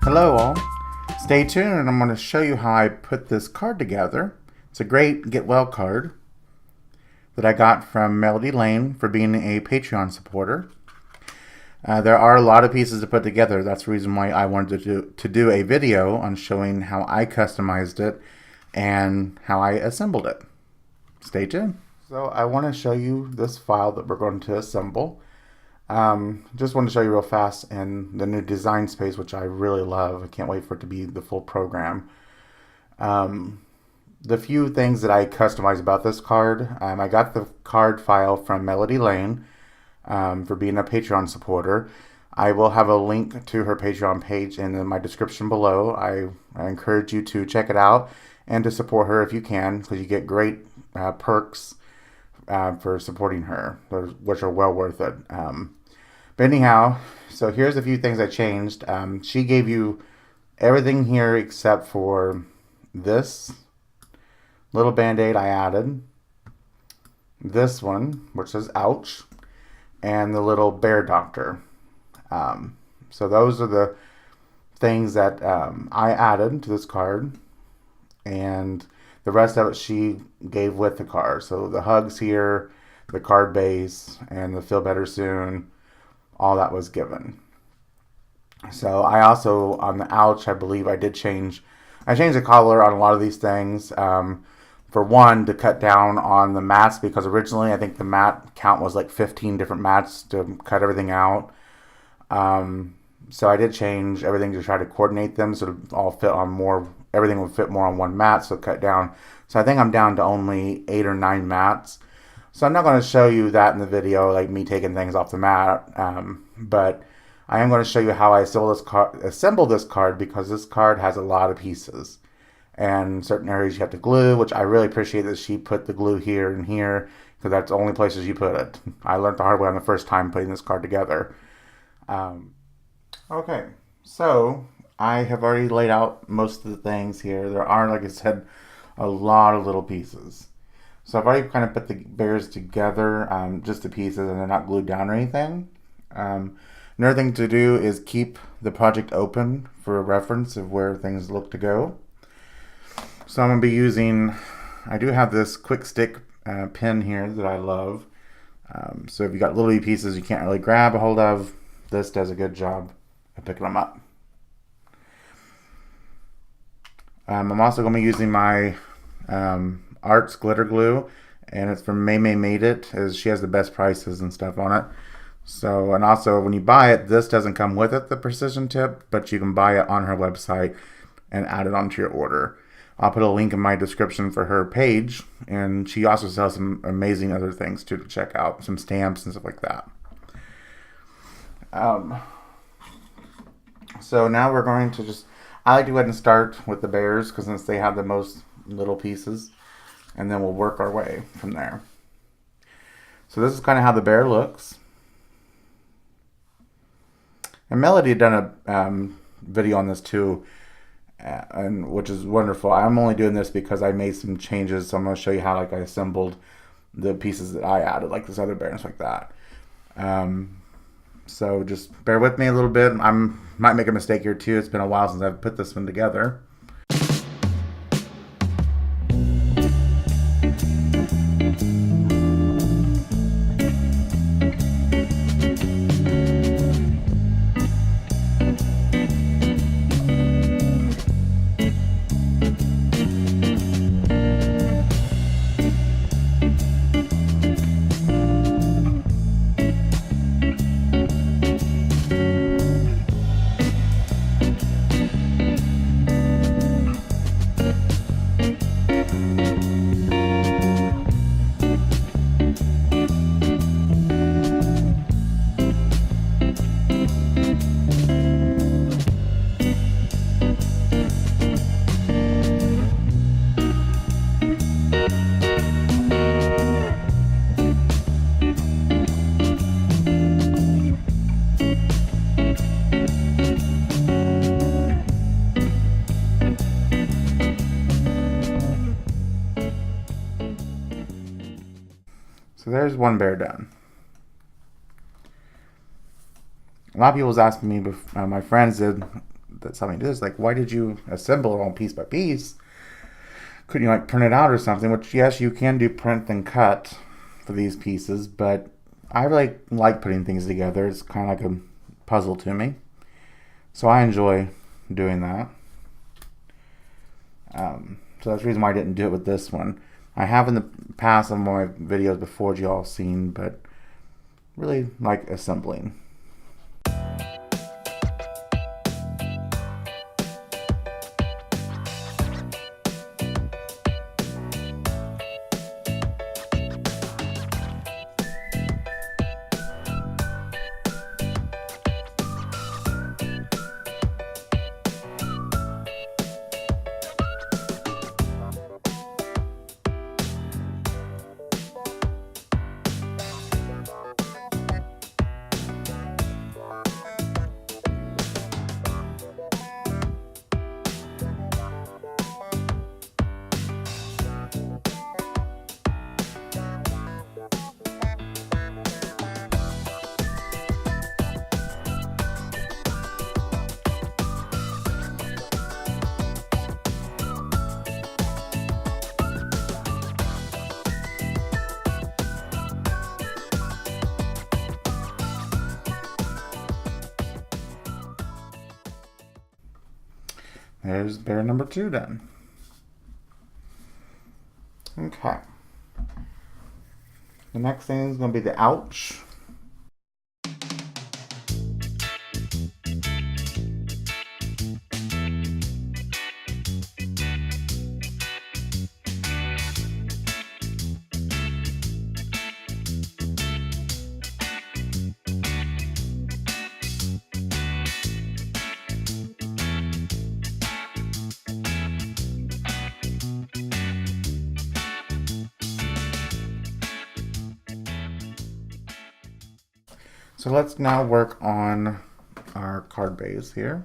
Hello all, stay tuned and I'm going to show you how I put this card together. It's a great get well card that I got from Melody Lane for being a Patreon supporter. There are a lot of pieces to put together. That's the reason why I wanted to do a video on showing how I customized it and how I assembled it. Stay tuned. So I want to show you this file that we're going to assemble. Just want to show you real fast in the new design space, which I really love. I can't wait for it to be the full program. The few things that I customized about this card, I got the card file from Melody Lane for being a Patreon supporter. I will have a link to her Patreon page in my description below. I encourage you to check it out and to support her if you can, because you get great perks for supporting her, which are well worth it. But anyhow, so here's a few things I changed. She gave you everything here except for this little band-aid I added, this one, which says ouch, and the little bear doctor. So those are the things that I added to this card, and the rest of it she gave with the card. So the hugs here, the card base, and the feel better soon, all that was given. So I also, on the ouch, I believe I changed the color on a lot of these things. For one, to cut down on the mats, because originally I think the mat count was like 15 different mats to cut everything out. So I did change everything to try to coordinate them so it all fit on more, everything would fit more on one mat, so cut down. So I think I'm down to only 8 or 9 mats. So I'm not going to show you that in the video, like me taking things off the mat, but I am going to show you how I assemble this card, because this card has a lot of pieces. And certain areas you have to glue, which I really appreciate that she put the glue here and here, because that's the only places you put it. I learned the hard way on the first time putting this card together. Okay, so I have already laid out most of the things here. There are, like I said, a lot of little pieces. So I've already kind of put the bears together, just the pieces, and they're not glued down or anything. Another thing to do is keep the project open for a reference of where things look to go. So I'm going to be using, I do have this quick stick pin here that I love. So if you got little pieces you can't really grab a hold of, this does a good job of picking them up. I'm also going to be using my Arts glitter glue, and it's from May Made It, as she has the best prices and stuff on it. So, and also when you buy it, this doesn't come with it, the precision tip, but you can buy it on her website and add it onto your order. I'll put a link in my description for her page, and she also sells some amazing other things too to check out, some stamps and stuff like that. So now we're going to I like to go ahead and start with the bears, because since they have the most little pieces, and then we'll work our way from there. So this is kind of how the bear looks. And Melody had done a video on this too, and which is wonderful. I'm only doing this because I made some changes, so I'm going to show you how I assembled the pieces that I added, like this other bear and stuff like that. So just bear with me a little bit. I might make a mistake here too. It's been a while since I've put this one together. So there's one bear done. A lot of people was asking me, my friends did, that saw me do this, like, why did you assemble it all piece by piece? Couldn't you like print it out or something? Which, yes, you can do print and cut for these pieces, but I really like putting things together. It's kind of like a puzzle to me, so I enjoy doing that. So that's the reason why I didn't do it with this one. I have in the past some of my videos before you all seen, but really like assembling. There's bear number 2 done. Okay. The next thing is going to be the ouch. So let's now work on our card base here.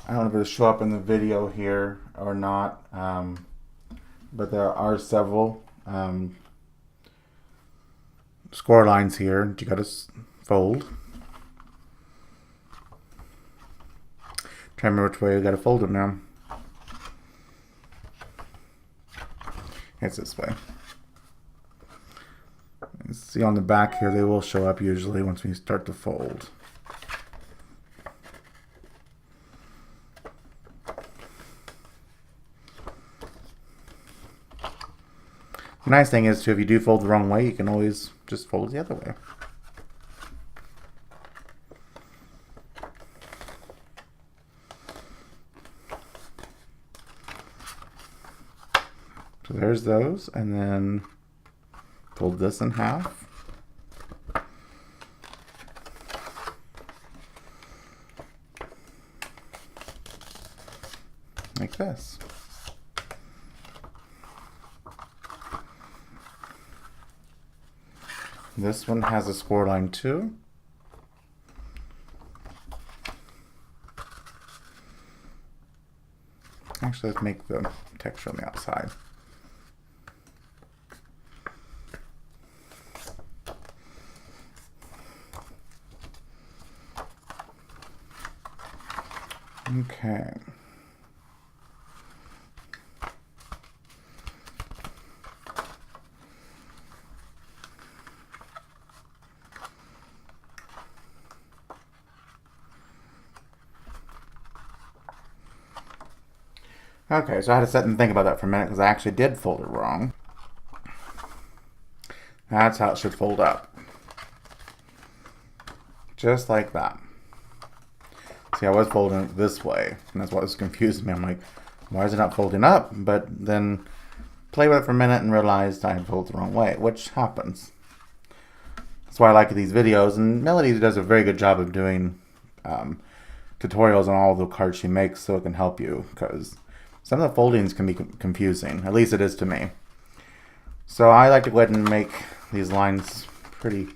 I don't know if it'll show up in the video here or not, but there are several score lines here that you got to fold. Try to remember which way you got to fold them now. It's this way. You see on the back here, they will show up usually once we start to fold. The nice thing is, too, if you do fold the wrong way, you can always just fold the other way. So there's those, and then fold this in half. Like this. This one has a score line too. Actually, let's make the texture on the outside. Okay. Okay, so I had to sit and think about that for a minute because I actually did fold it wrong. That's how it should fold up. Just like that. See, I was folding it this way, and that's what was confusing me. I'm like, why is it not folding up? But then play with it for a minute and realized I had folded the wrong way, which happens. That's why I like these videos, and Melody does a very good job of doing tutorials on all the cards she makes so it can help you, because some of the foldings can be confusing. At least it is to me. So I like to go ahead and make these lines pretty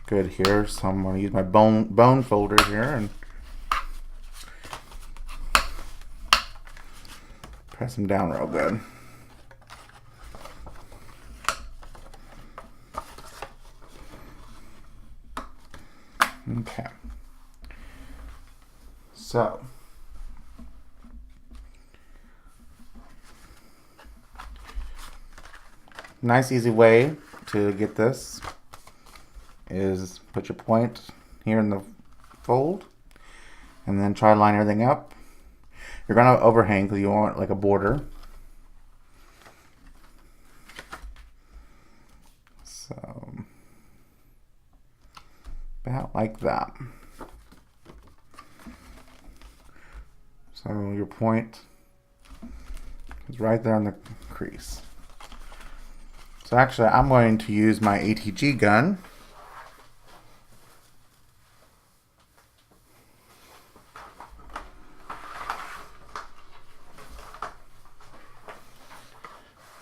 good here. So I'm going to use my bone folder here and press them down real good. Nice easy way to get this is put your point here in the fold and then try to line everything up. You're going to overhang because you want like a border. So about like that. So your point is right there in the crease. So actually I'm going to use my ATG gun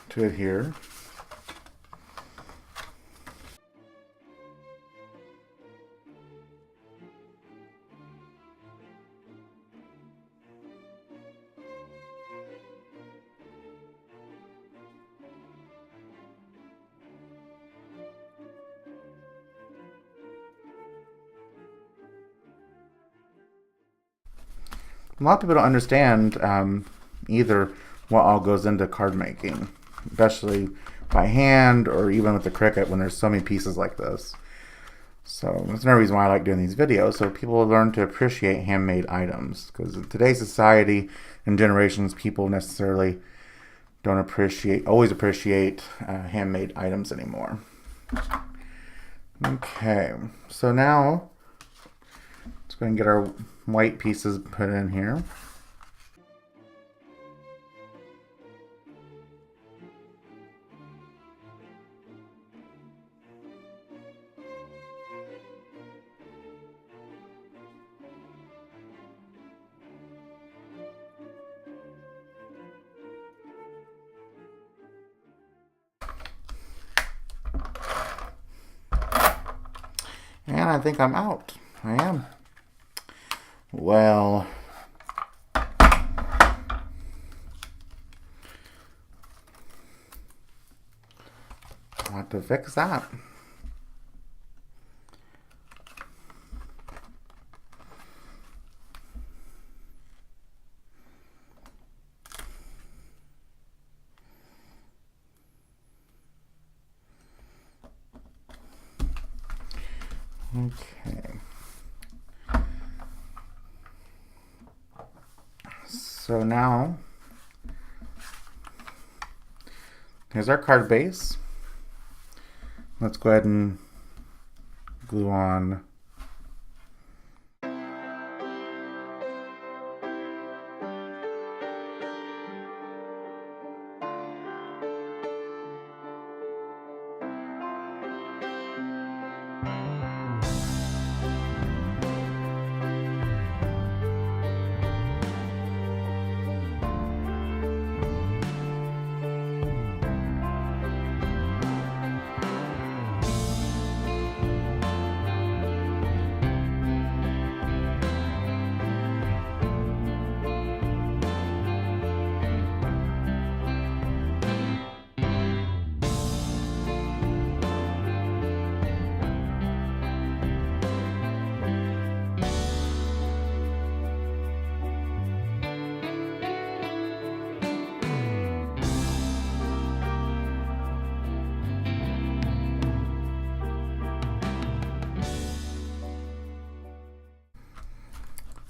to adhere. A lot of people don't understand either what all goes into card making, especially by hand or even with the Cricut when there's so many pieces like this. So that's another reason why I like doing these videos, so people learn to appreciate handmade items. Because in today's society and generations, people necessarily don't always appreciate handmade items anymore. Okay, so now let's go and get our white pieces put in here. And I think I'm out. I am. Well, I'll have to fix that. Okay. So now, here's our card base. Let's go ahead and glue on .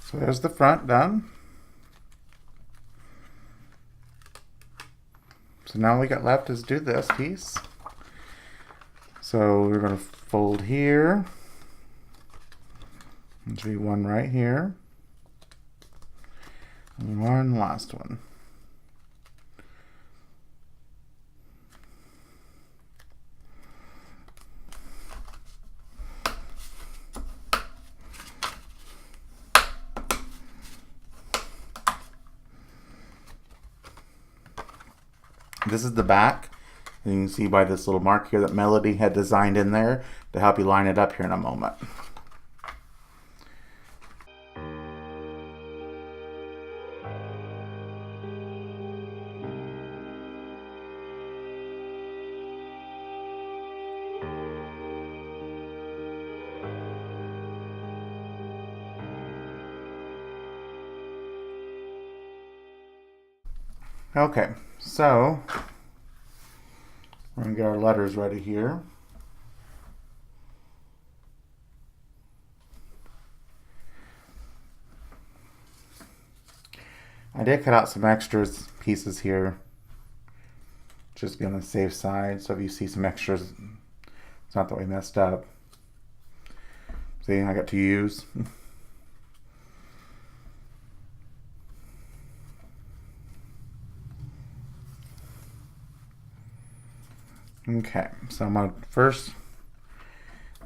So there's the front done. So now all we got left is do this piece. So we're going to fold here. There's be one right here. And one last one. This is the back. And you can see by this little mark here that Melody had designed in there to help you line it up here in a moment. Okay, so We're going to get our letters ready here. I did cut out some extras pieces here, just to be on the safe side. So if you see some extras, it's not that we messed up. See, I got to use. Okay, so I'm going to first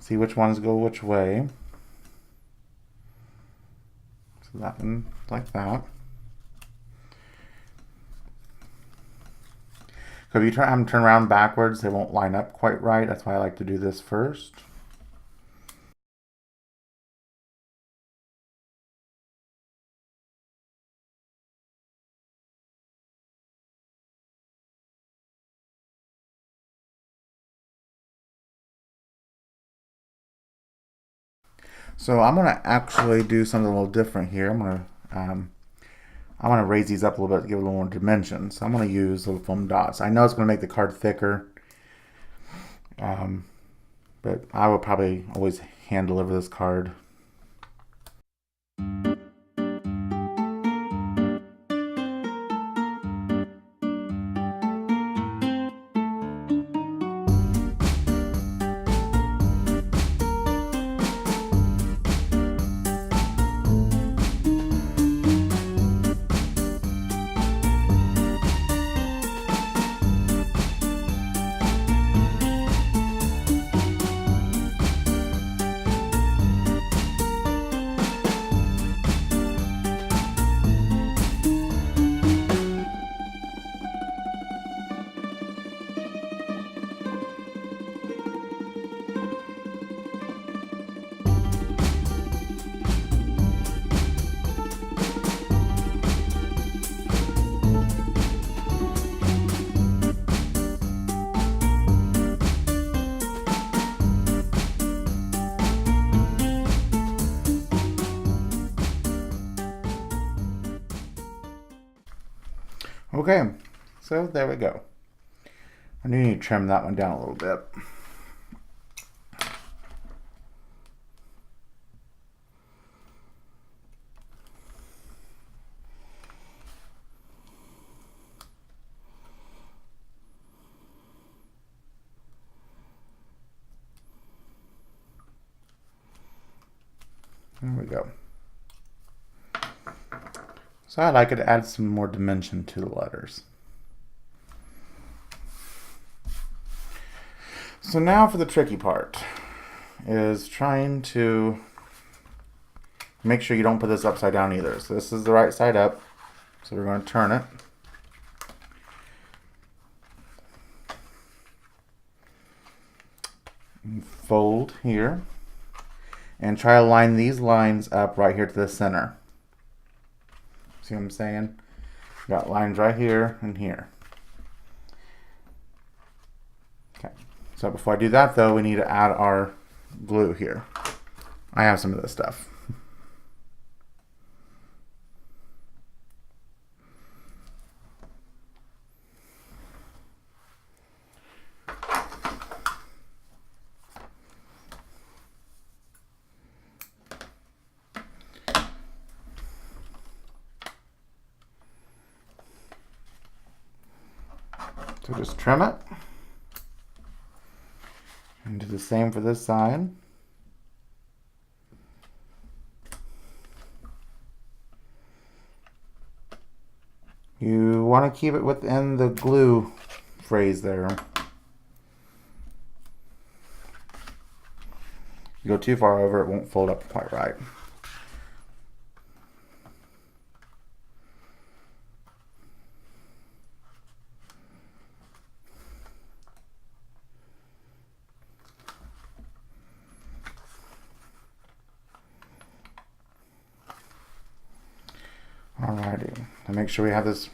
see which ones go which way. So that one, like that. So if you have them turn around backwards, they won't line up quite right. That's why I like to do this first. So I'm gonna actually do something a little different here. I want to raise these up a little bit to give it a little more dimension. So I'm going to use little foam dots. I know it's going to make the card thicker, but I will probably always hand deliver this card. Okay, so there we go. I need to trim that one down a little bit. There we go. So I like it to add some more dimension to the letters. So now for the tricky part, is trying to make sure you don't put this upside down either. So this is the right side up, so we're going to turn it. And fold here, and try to line these lines up right here to the center. See what I'm saying? Got lines right here and here. Okay. So before I do that though, we need to add our glue here. I have some of this stuff. So just trim it. And do the same for this side. You want to keep it within the glue phrase there. If you go too far over, it won't fold up quite right. Alrighty, and make sure we have this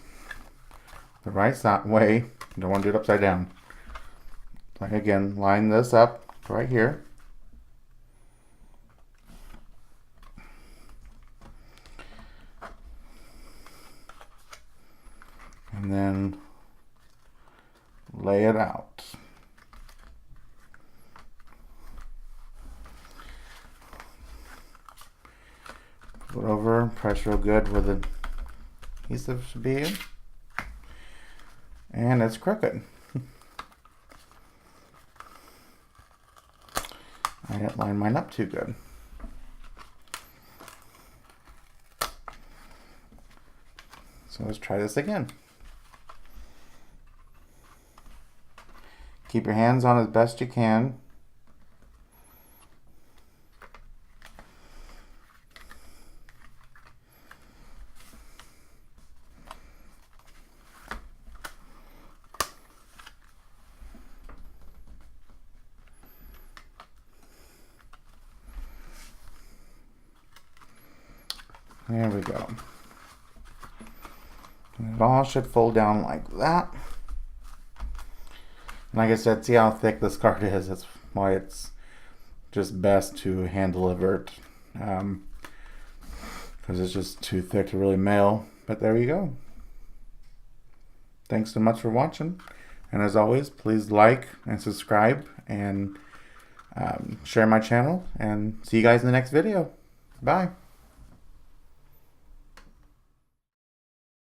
the right side way. You don't want to do it upside down. Like again, line this up right here. And then lay it out. Put it over, press real good where the adhesive should be. And it's crooked. I didn't line mine up too good. So let's try this again. Keep your hands on as best you can. There we go. And it all should fold down like that. Like I said, see how thick this card is. That's why it's just best to hand deliver it. Because it's just too thick to really mail. But there you go. Thanks so much for watching. And as always, please like and subscribe and share my channel. And see you guys in the next video. Bye.